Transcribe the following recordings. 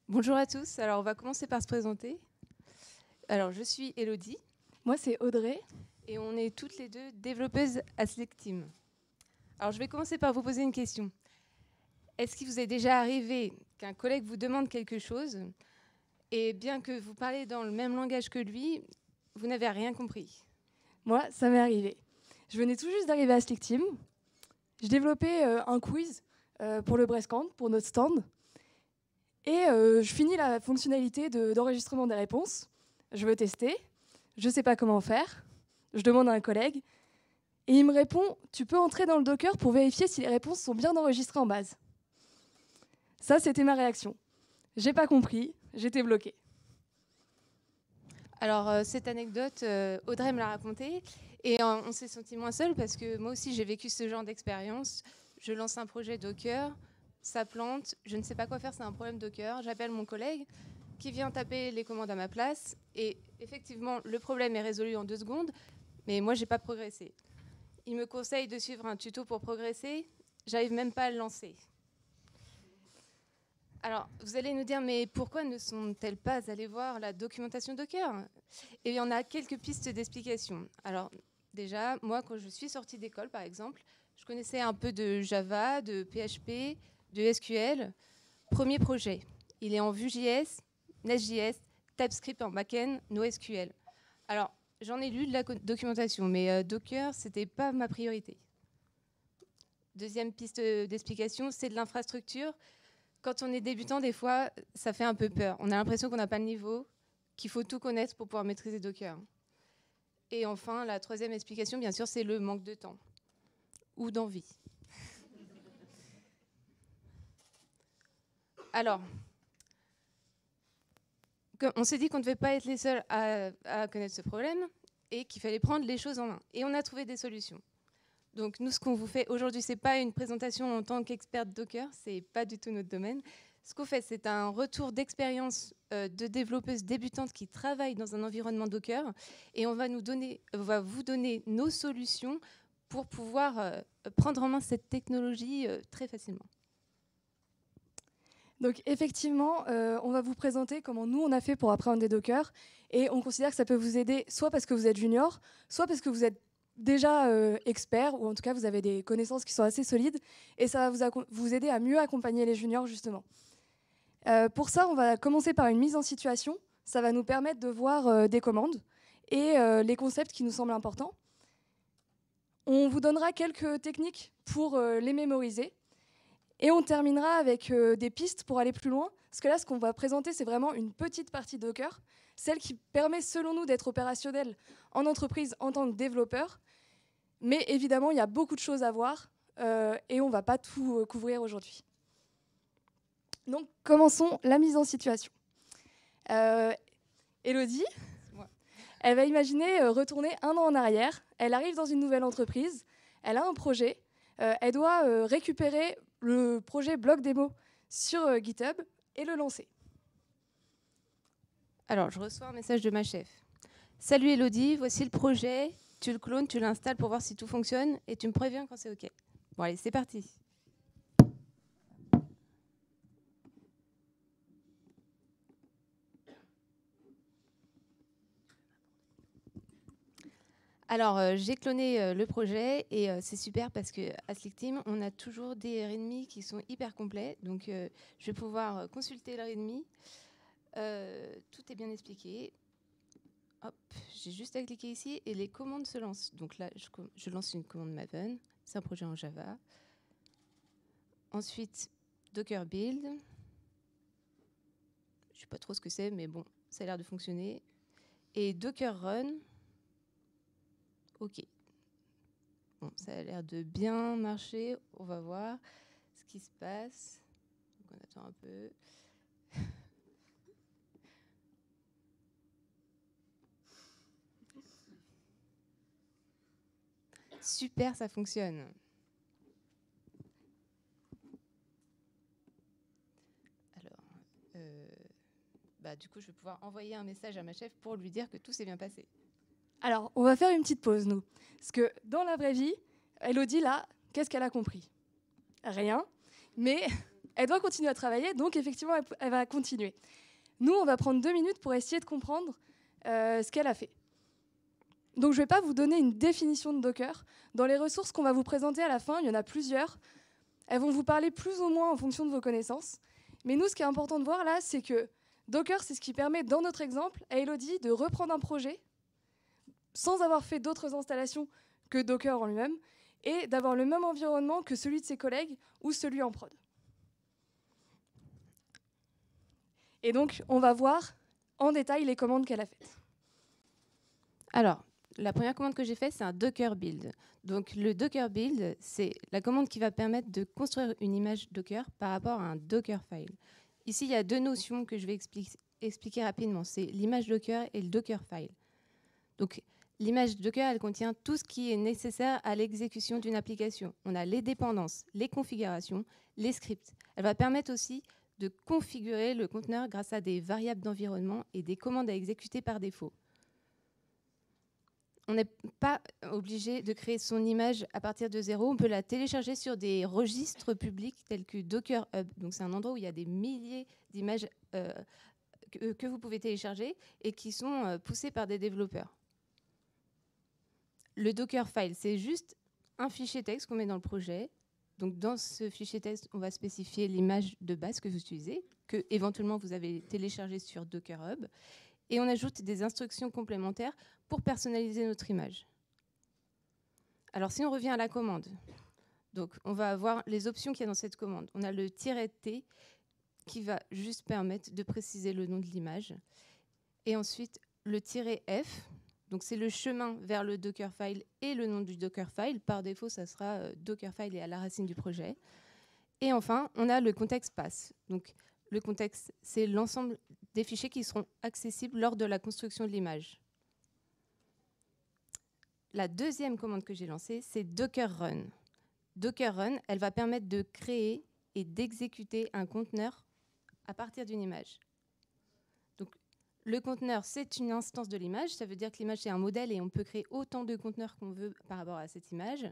Bonjour à tous, alors on va commencer par se présenter. Alors je suis Elodie. Moi c'est Audrey. Et on est toutes les deux développeuses à Slack Team. Alors je vais commencer par vous poser une question. Est-ce qu'il vous est déjà arrivé qu'un collègue vous demande quelque chose et bien que vous parlez dans le même langage que lui, vous n'avez rien compris? Moi ça m'est arrivé. Je venais tout juste d'arriver à Slack Team. Je développais un quiz pour le Brescamp, pour notre stand. Et je finis la fonctionnalité d'enregistrement des réponses. Je veux tester. Je ne sais pas comment faire. Je demande à un collègue. Et il me répond, tu peux entrer dans le Docker pour vérifier si les réponses sont bien enregistrées en base. Ça, c'était ma réaction. J'ai pas compris, j'étais bloquée. Alors cette anecdote, Audrey me l'a racontée et on s'est senti moins seul parce que moi aussi j'ai vécu ce genre d'expérience. Je lance un projet Docker, ça plante, je ne sais pas quoi faire, c'est un problème Docker. J'appelle mon collègue qui vient taper les commandes à ma place et effectivement le problème est résolu en 2 secondes, mais moi j'ai pas progressé. Il me conseille de suivre un tuto pour progresser, j'arrive même pas à le lancer. Alors, vous allez nous dire, mais pourquoi ne sont-elles pas allées voir la documentation Docker? Et il y en a quelques pistes d'explication. Alors, déjà, moi, quand je suis sortie d'école, par exemple, je connaissais un peu de Java, de PHP, de SQL. Premier projet, il est en Vue.js, Nest.js, TypeScript en backend, NoSQL. Alors, j'en ai lu de la documentation, mais Docker, ce n'était pas ma priorité. Deuxième piste d'explication, c'est de l'infrastructure. Quand on est débutant, des fois, ça fait un peu peur. On a l'impression qu'on n'a pas le niveau, qu'il faut tout connaître pour pouvoir maîtriser Docker. Et enfin, la troisième explication, bien sûr, c'est le manque de temps ou d'envie. Alors, on s'est dit qu'on ne devait pas être les seuls à connaître ce problème et qu'il fallait prendre les choses en main. Et on a trouvé des solutions. Donc nous, ce qu'on vous fait aujourd'hui, ce n'est pas une présentation en tant qu'experte Docker, ce n'est pas du tout notre domaine. Ce qu'on fait, c'est un retour d'expérience de développeuses débutantes qui travaillent dans un environnement Docker et on va vous donner nos solutions pour pouvoir prendre en main cette technologie très facilement. Donc effectivement, on va vous présenter comment nous on a fait pour appréhender Docker et on considère que ça peut vous aider soit parce que vous êtes junior, soit parce que vous êtes déjà expert ou en tout cas vous avez des connaissances qui sont assez solides et ça va vous aider à mieux accompagner les juniors justement. Pour ça, on va commencer par une mise en situation. Ça va nous permettre de voir des commandes et les concepts qui nous semblent importants. On vous donnera quelques techniques pour les mémoriser. Et on terminera avec des pistes pour aller plus loin. Parce que là, ce qu'on va présenter, c'est vraiment une petite partie Docker, celle qui permet, selon nous, d'être opérationnel en entreprise en tant que développeur. Mais évidemment, il y a beaucoup de choses à voir et on ne va pas tout couvrir aujourd'hui. Donc, commençons la mise en situation. Elodie, elle va imaginer retourner 1 an en arrière. Elle arrive dans une nouvelle entreprise, elle a un projet, elle doit récupérer le projet bloc démo sur GitHub et le lancer. Alors, je reçois un message de ma chef. Salut Elodie, voici le projet. Tu le clones, tu l'installes pour voir si tout fonctionne et tu me préviens quand c'est OK. Bon, allez, c'est parti. Alors, j'ai cloné le projet et c'est super parce qu'à Slack Team, on a toujours des README qui sont hyper complets. Donc, je vais pouvoir consulter le README. Tout est bien expliqué. Hop, j'ai juste à cliquer ici et les commandes se lancent. Donc là, je lance une commande Maven. C'est un projet en Java. Ensuite, Docker Build. Je ne sais pas trop ce que c'est, mais bon, ça a l'air de fonctionner. Et Docker Run. OK. Bon, ça a l'air de bien marcher. On va voir ce qui se passe. Donc on attend un peu. Super, ça fonctionne. Alors, du coup, je vais pouvoir envoyer un message à ma chef pour lui dire que tout s'est bien passé. Alors, on va faire une petite pause, nous. Parce que dans la vraie vie, Elodie, là, qu'est-ce qu'elle a compris? Rien. Mais Elle doit continuer à travailler, donc effectivement, elle va continuer. Nous, on va prendre 2 minutes pour essayer de comprendre ce qu'elle a fait. Donc, je ne vais pas vous donner une définition de Docker. Dans les ressources qu'on va vous présenter à la fin, il y en a plusieurs. Elles vont vous parler plus ou moins en fonction de vos connaissances. Mais nous, ce qui est important de voir là, c'est que Docker, c'est ce qui permet, dans notre exemple, à Elodie de reprendre un projet sans avoir fait d'autres installations que Docker en lui-même et d'avoir le même environnement que celui de ses collègues ou celui en prod. Et donc, on va voir en détail les commandes qu'elle a faites. Alors, la première commande que j'ai faite, c'est un Docker build. Donc, le Docker build, c'est la commande qui va permettre de construire une image Docker par rapport à un Docker file. Ici, il y a 2 notions que je vais expliquer rapidement. C'est l'image Docker et le Docker file. Donc, l'image Docker, elle contient tout ce qui est nécessaire à l'exécution d'une application. On a les dépendances, les configurations, les scripts. Elle va permettre aussi de configurer le conteneur grâce à des variables d'environnement et des commandes à exécuter par défaut. On n'est pas obligé de créer son image à partir de zéro. On peut la télécharger sur des registres publics tels que Docker Hub. Donc, c'est un endroit où il y a des milliers d'images que vous pouvez télécharger et qui sont poussées par des développeurs. Le Dockerfile, c'est juste un fichier texte qu'on met dans le projet. Donc, dans ce fichier texte, on va spécifier l'image de base que vous utilisez, que éventuellement vous avez téléchargé sur Docker Hub. Et on ajoute des instructions complémentaires pour personnaliser notre image. Alors, si on revient à la commande, donc on va avoir les options qu'il y a dans cette commande. On a le -t qui va juste permettre de préciser le nom de l'image. Et ensuite, le -f. Donc, c'est le chemin vers le Dockerfile et le nom du Dockerfile. Par défaut, ça sera Dockerfile et à la racine du projet. Et enfin, on a le contexte path. Donc, le contexte, c'est l'ensemble des fichiers qui seront accessibles lors de la construction de l'image. La deuxième commande que j'ai lancée, c'est Docker Run. Docker Run, elle va permettre de créer et d'exécuter un conteneur à partir d'une image. Donc, le conteneur, c'est une instance de l'image. Ça veut dire que l'image, c'est un modèle et on peut créer autant de conteneurs qu'on veut par rapport à cette image.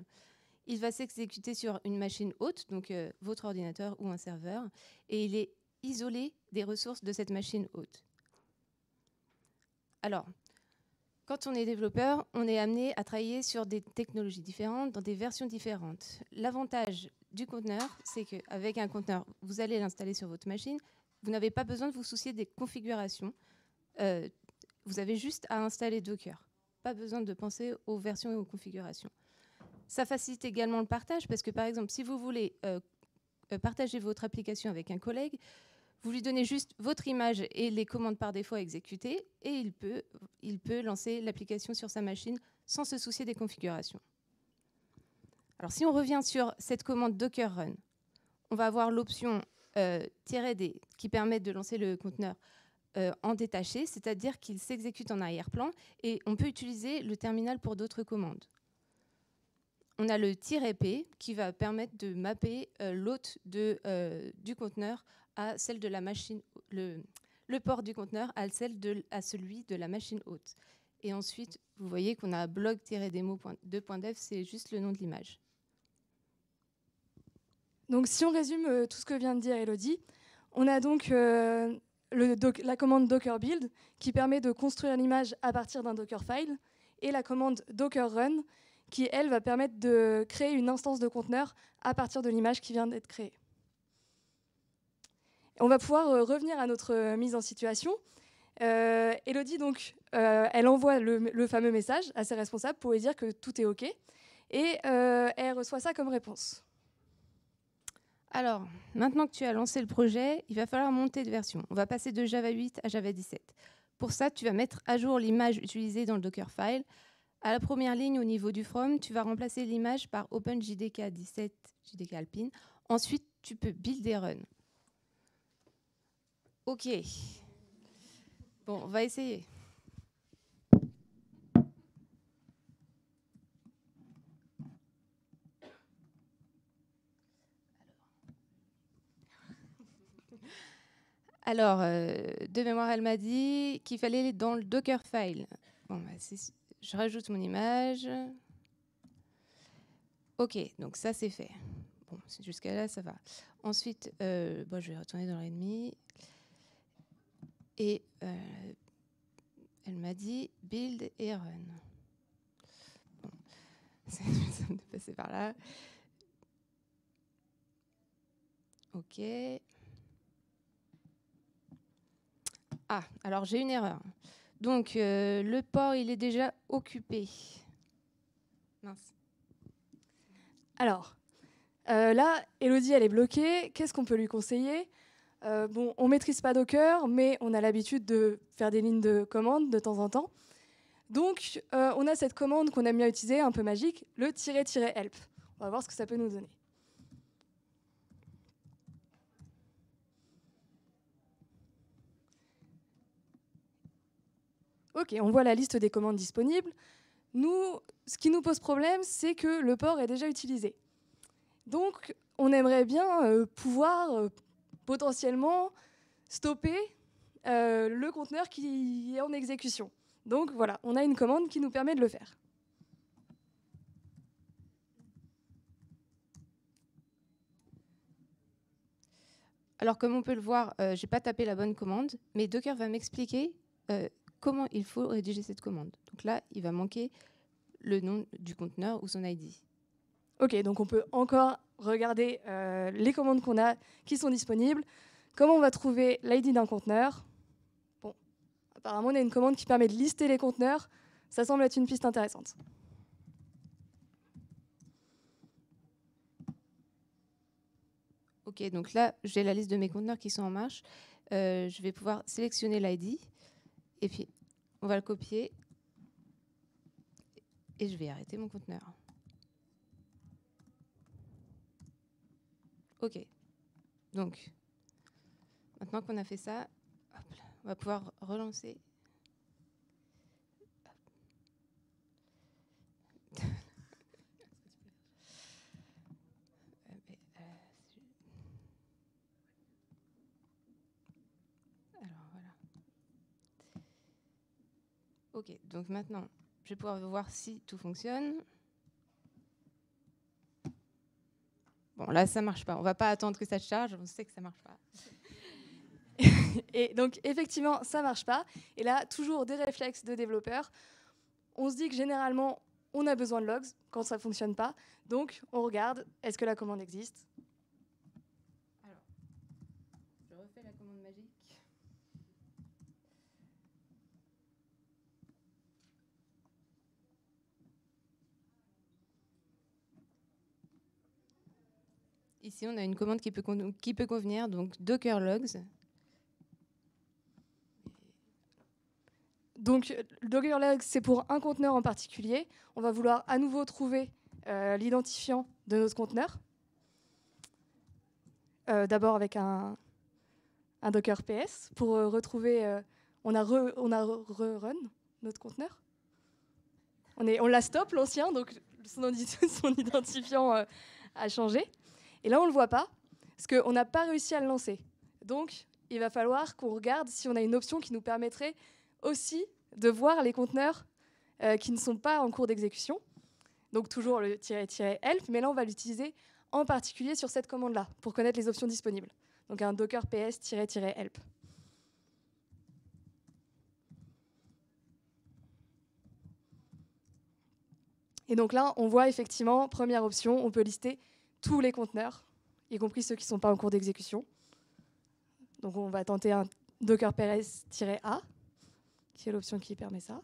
Il va s'exécuter sur une machine hôte, donc votre ordinateur ou un serveur, et il est isolé des ressources de cette machine hôte. Alors, quand on est développeur, on est amené à travailler sur des technologies différentes, dans des versions différentes. L'avantage du conteneur, c'est qu'avec un conteneur, vous allez l'installer sur votre machine, vous n'avez pas besoin de vous soucier des configurations. Vous avez juste à installer Docker. Pas besoin de penser aux versions et aux configurations. Ça facilite également le partage parce que, par exemple, si vous voulez partager votre application avec un collègue, vous lui donnez juste votre image et les commandes par défaut à exécuter et il peut lancer l'application sur sa machine sans se soucier des configurations. Alors, si on revient sur cette commande Docker Run, on va avoir l'option -d qui permet de lancer le conteneur en détaché, c'est-à-dire qu'il s'exécute en arrière-plan et on peut utiliser le terminal pour d'autres commandes. On a le -p qui va permettre de mapper l'hôte du conteneur à celle de la machine, le port du conteneur à celui de la machine hôte. Et ensuite, vous voyez qu'on a blog-demo2.dev, c'est juste le nom de l'image. Donc, si on résume tout ce que vient de dire Elodie, on a donc la commande Docker build qui permet de construire l'image à partir d'un Dockerfile et la commande Docker run qui, elle, va permettre de créer une instance de conteneur à partir de l'image qui vient d'être créée. On va pouvoir revenir à notre mise en situation. Elodie, donc, elle envoie le fameux message à ses responsables pour lui dire que tout est OK. Et elle reçoit ça comme réponse. Alors, maintenant que tu as lancé le projet, il va falloir monter de version. On va passer de Java 8 à Java 17. Pour ça, tu vas mettre à jour l'image utilisée dans le Dockerfile. À la première ligne, au niveau du from, tu vas remplacer l'image par OpenJDK 17 JDK Alpine. Ensuite, tu peux build et run. OK. Bon, on va essayer. Alors, de mémoire, elle m'a dit qu'il fallait aller dans le Dockerfile. Bon, bah, je rajoute mon image. OK, donc ça, c'est fait. Bon, jusqu'à là, ça va. Ensuite, je vais retourner dans l'ennemi. Et elle m'a dit build et run. Bon, c'est de passer par là. OK. Ah, alors j'ai une erreur. Donc, le port, il est déjà occupé. Mince. Alors, là, Elodie, elle est bloquée. Qu'est-ce qu'on peut lui conseiller ? Bon, on ne maîtrise pas Docker, mais on a l'habitude de faire des lignes de commande de temps en temps. Donc, on a cette commande qu'on aime bien utiliser, un peu magique, le -help. On va voir ce que ça peut nous donner. OK, on voit la liste des commandes disponibles. Nous, ce qui nous pose problème, c'est que le port est déjà utilisé. Donc, on aimerait bien pouvoir potentiellement stopper le conteneur qui est en exécution. Donc voilà, on a une commande qui nous permet de le faire. Alors, comme on peut le voir, je n'ai pas tapé la bonne commande, mais Docker va m'expliquer comment il faut rédiger cette commande. Donc là, il va manquer le nom du conteneur ou son ID. OK, donc on peut encore regarder les commandes qu'on a qui sont disponibles. Comment on va trouver l'ID d'un conteneur ? Bon, apparemment, on a une commande qui permet de lister les conteneurs. Ça semble être une piste intéressante. OK, donc là, j'ai la liste de mes conteneurs qui sont en marche. Je vais pouvoir sélectionner l'ID et puis on va le copier et je vais arrêter mon conteneur. OK. Donc, maintenant qu'on a fait ça, hop là, on va pouvoir relancer. Alors, voilà. OK, donc maintenant, je vais pouvoir voir si tout fonctionne. Bon, là, ça ne marche pas. On ne va pas attendre que ça charge. On sait que ça ne marche pas. Et donc, effectivement, ça ne marche pas. Et là, toujours des réflexes de développeurs. On se dit que généralement, on a besoin de logs quand ça ne fonctionne pas. Donc, on regarde, est-ce que la commande existe ? Alors, je refais la commande magique. Ici, on a une commande qui peut convenir, donc Docker logs. Donc, Docker logs, c'est pour un conteneur en particulier. On va vouloir à nouveau trouver l'identifiant de notre conteneur. D'abord avec un Docker PS pour retrouver. On a run notre conteneur. On l'a stop l'ancien, donc son identifiant a changé. Et là, on ne le voit pas, parce qu'on n'a pas réussi à le lancer. Donc, il va falloir qu'on regarde si on a une option qui nous permettrait aussi de voir les conteneurs qui ne sont pas en cours d'exécution. Donc, toujours le -help, mais là, on va l'utiliser en particulier sur cette commande-là, pour connaître les options disponibles. Donc, un docker ps -help. Et donc là, on voit effectivement, première option, on peut lister tous les conteneurs, y compris ceux qui ne sont pas en cours d'exécution. Donc on va tenter un docker ps-a, qui est l'option qui permet ça.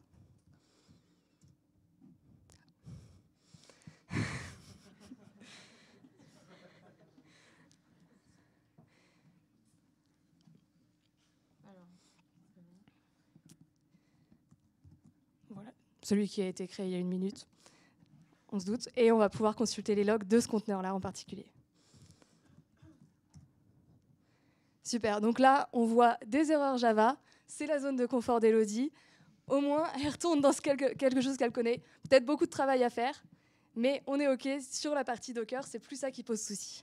Voilà, celui qui a été créé il y a 1 minute, on se doute. Et on va pouvoir consulter les logs de ce conteneur-là en particulier. Super, donc là, on voit des erreurs Java. C'est la zone de confort d'Elodie. Au moins, elle retourne dans quelque chose qu'elle connaît. Peut-être beaucoup de travail à faire, mais on est OK sur la partie Docker. C'est plus ça qui pose souci.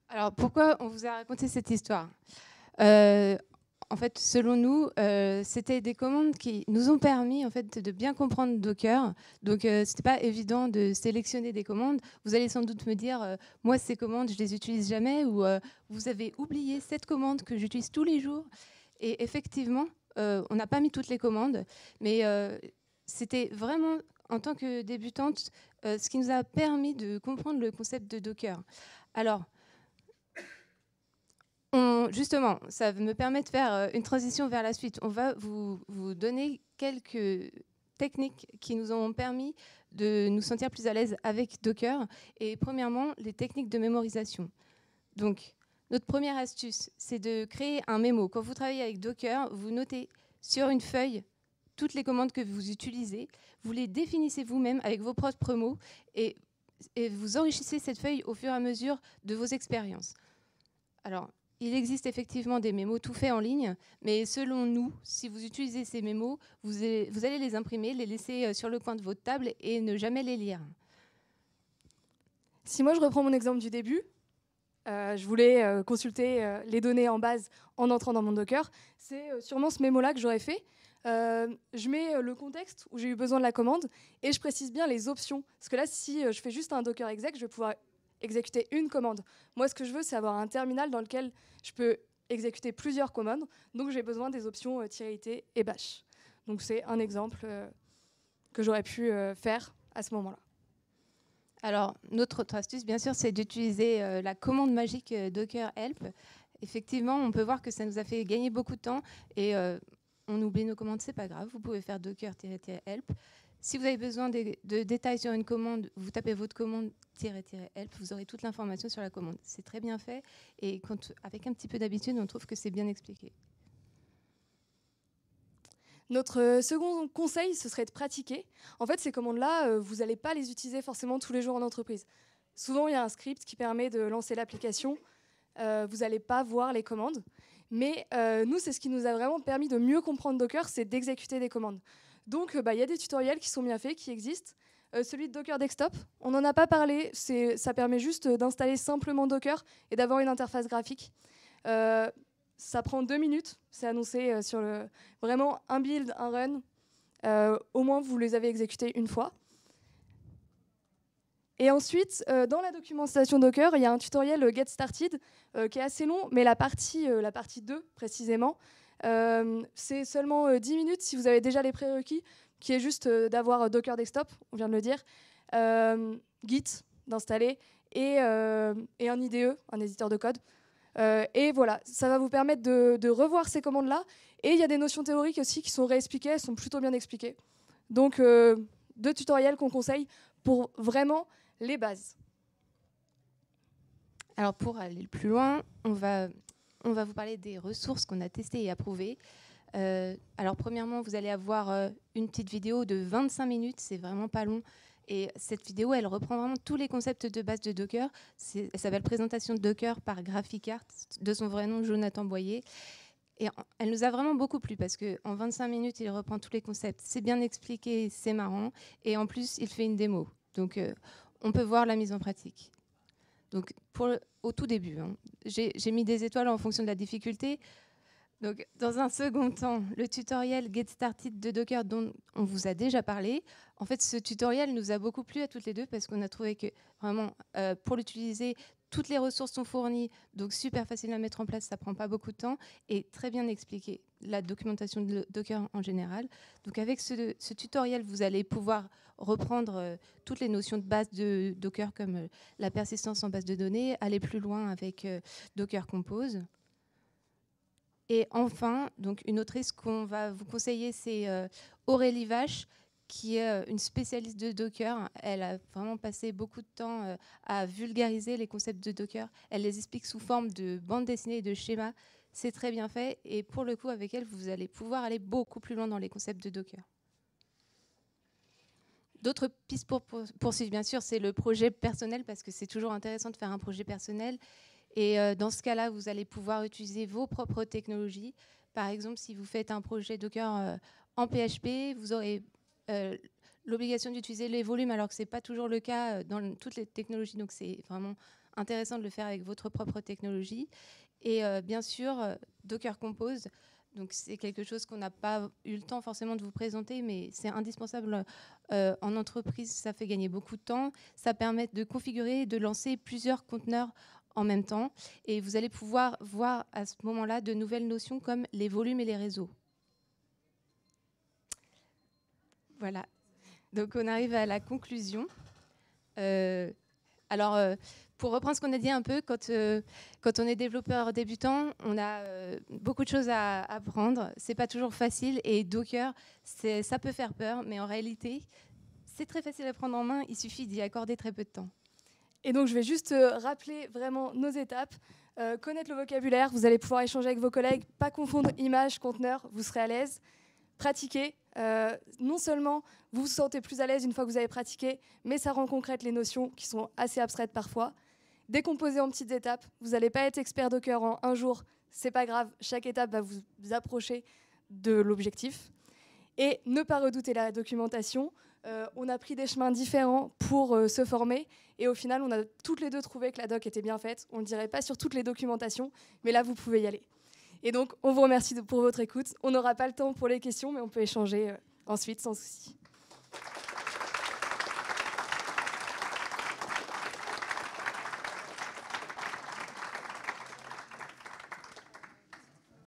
Alors, pourquoi on vous a raconté cette histoire ? en fait, selon nous, c'était des commandes qui nous ont permis en fait, de bien comprendre Docker. Donc, ce n'était pas évident de sélectionner des commandes. Vous allez sans doute me dire, moi, ces commandes, je les utilise jamais, ou vous avez oublié cette commande que j'utilise tous les jours. Et effectivement, on n'a pas mis toutes les commandes, mais c'était vraiment, en tant que débutante, ce qui nous a permis de comprendre le concept de Docker. Alors, justement, ça me permet de faire une transition vers la suite. On va vous donner quelques techniques qui nous ont permis de nous sentir plus à l'aise avec Docker. Et premièrement, les techniques de mémorisation. Donc, notre première astuce, c'est de créer un mémo. Quand vous travaillez avec Docker, vous notez sur une feuille toutes les commandes que vous utilisez. Vous les définissez vous-même avec vos propres mots et vous enrichissez cette feuille au fur et à mesure de vos expériences. Alors, il existe effectivement des mémos tout faits en ligne, mais selon nous, si vous utilisez ces mémos, vous allez les imprimer, les laisser sur le coin de votre table et ne jamais les lire. Si moi je reprends mon exemple du début, je voulais consulter les données en base en entrant dans mon Docker, c'est sûrement ce mémo-là que j'aurais fait. Je mets le contexte où j'ai eu besoin de la commande et je précise bien les options. Parce que là, si je fais juste un Docker exec, je vais pouvoir exécuter une commande. Moi, ce que je veux, c'est avoir un terminal dans lequel je peux exécuter plusieurs commandes. Donc, j'ai besoin des options -it et bash. Donc, c'est un exemple que j'aurais pu faire à ce moment-là. Alors, notre autre astuce, bien sûr, c'est d'utiliser la commande magique Docker help. Effectivement, on peut voir que ça nous a fait gagner beaucoup de temps et on oublie nos commandes, c'est pas grave. Vous pouvez faire docker-help. Si vous avez besoin de détails sur une commande, vous tapez votre commande -help, vous aurez toute l'information sur la commande. C'est très bien fait et avec un petit peu d'habitude, on trouve que c'est bien expliqué. Notre second conseil, ce serait de pratiquer. En fait, ces commandes-là, vous n'allez pas les utiliser forcément tous les jours en entreprise. Souvent, il y a un script qui permet de lancer l'application. Vous n'allez pas voir les commandes. Mais nous, c'est ce qui nous a vraiment permis de mieux comprendre Docker, c'est d'exécuter des commandes. Donc, y a des tutoriels qui sont bien faits, qui existent. Celui de Docker Desktop, on n'en a pas parlé. Ça permet juste d'installer simplement Docker et d'avoir une interface graphique. Ça prend 2 minutes. C'est annoncé sur vraiment un build, un run. Au moins, vous les avez exécutés une fois. Et ensuite, dans la documentation Docker, il y a un tutoriel Get Started qui est assez long, mais la partie 2 précisément, c'est seulement 10 minutes si vous avez déjà les prérequis, qui est juste d'avoir Docker Desktop, on vient de le dire, Git d'installer et un IDE, un éditeur de code. Et voilà, ça va vous permettre de revoir ces commandes-là. Et il y a des notions théoriques aussi qui sont réexpliquées, elles sont plutôt bien expliquées. Donc, 2 tutoriels qu'on conseille pour vraiment les bases. Alors, pour aller plus loin, on va vous parler des ressources qu'on a testées et approuvées. Alors, premièrement, vous allez avoir une petite vidéo de 25 minutes, c'est vraiment pas long. Et cette vidéo, elle reprend vraiment tous les concepts de base de Docker. Elle s'appelle Présentation de Docker par Graphicart, de son vrai nom, Jonathan Boyer. Et elle nous a vraiment beaucoup plu parce qu'en 25 minutes, il reprend tous les concepts. C'est bien expliqué, c'est marrant. Et en plus, il fait une démo. Donc, on peut voir la mise en pratique. Donc, au tout début, j'ai mis des étoiles en fonction de la difficulté. Donc, dans un second temps, le tutoriel Get Started de Docker dont on vous a déjà parlé. En fait, ce tutoriel nous a beaucoup plu à toutes les deux parce qu'on a trouvé que vraiment, pour l'utiliser, toutes les ressources sont fournies, donc super facile à mettre en place, ça ne prend pas beaucoup de temps et très bien expliqué, la documentation de Docker en général. Donc, avec ce tutoriel, vous allez pouvoir reprendre toutes les notions de base de Docker comme la persistance en base de données, aller plus loin avec Docker Compose. Et enfin, donc une autrice qu'on va vous conseiller, c'est Aurélie Vache, qui est une spécialiste de Docker. Elle a vraiment passé beaucoup de temps à vulgariser les concepts de Docker. Elle les explique sous forme de bande dessinée et de schémas. C'est très bien fait. Et pour le coup, avec elle, vous allez pouvoir aller beaucoup plus loin dans les concepts de Docker. D'autres pistes pour poursuivre, bien sûr, c'est le projet personnel, parce que c'est toujours intéressant de faire un projet personnel. Et dans ce cas-là, vous allez pouvoir utiliser vos propres technologies. Par exemple, si vous faites un projet Docker en PHP, vous aurez l'obligation d'utiliser les volumes, alors que ce n'est pas toujours le cas dans toutes les technologies. Donc, c'est vraiment intéressant de le faire avec votre propre technologie. Et bien sûr, Docker Compose. Donc c'est quelque chose qu'on n'a pas eu le temps forcément de vous présenter, mais c'est indispensable en entreprise. Ça fait gagner beaucoup de temps. Ça permet de configurer et de lancer plusieurs conteneurs en même temps. Et vous allez pouvoir voir à ce moment-là de nouvelles notions comme les volumes et les réseaux. Voilà. Donc on arrive à la conclusion. Pour reprendre ce qu'on a dit un peu, quand on est développeur débutant, on a beaucoup de choses à apprendre. C'est pas toujours facile et Docker, ça peut faire peur, mais en réalité, c'est très facile à prendre en main. Il suffit d'y accorder très peu de temps. Et donc, je vais juste rappeler vraiment nos étapes. Connaître le vocabulaire, vous allez pouvoir échanger avec vos collègues, pas confondre image, conteneur, vous serez à l'aise. Pratiquer, non seulement vous vous sentez plus à l'aise une fois que vous avez pratiqué, mais ça rend concrètes les notions qui sont assez abstraites parfois. Décomposer en petites étapes, vous n'allez pas être expert Docker en un jour, c'est pas grave, chaque étape va vous approcher de l'objectif. Et ne pas redouter la documentation. On a pris des chemins différents pour se former et au final, on a toutes les deux trouvé que la doc était bien faite. On ne le dirait pas sur toutes les documentations, mais là, vous pouvez y aller. Et donc, on vous remercie pour votre écoute. On n'aura pas le temps pour les questions, mais on peut échanger ensuite sans souci.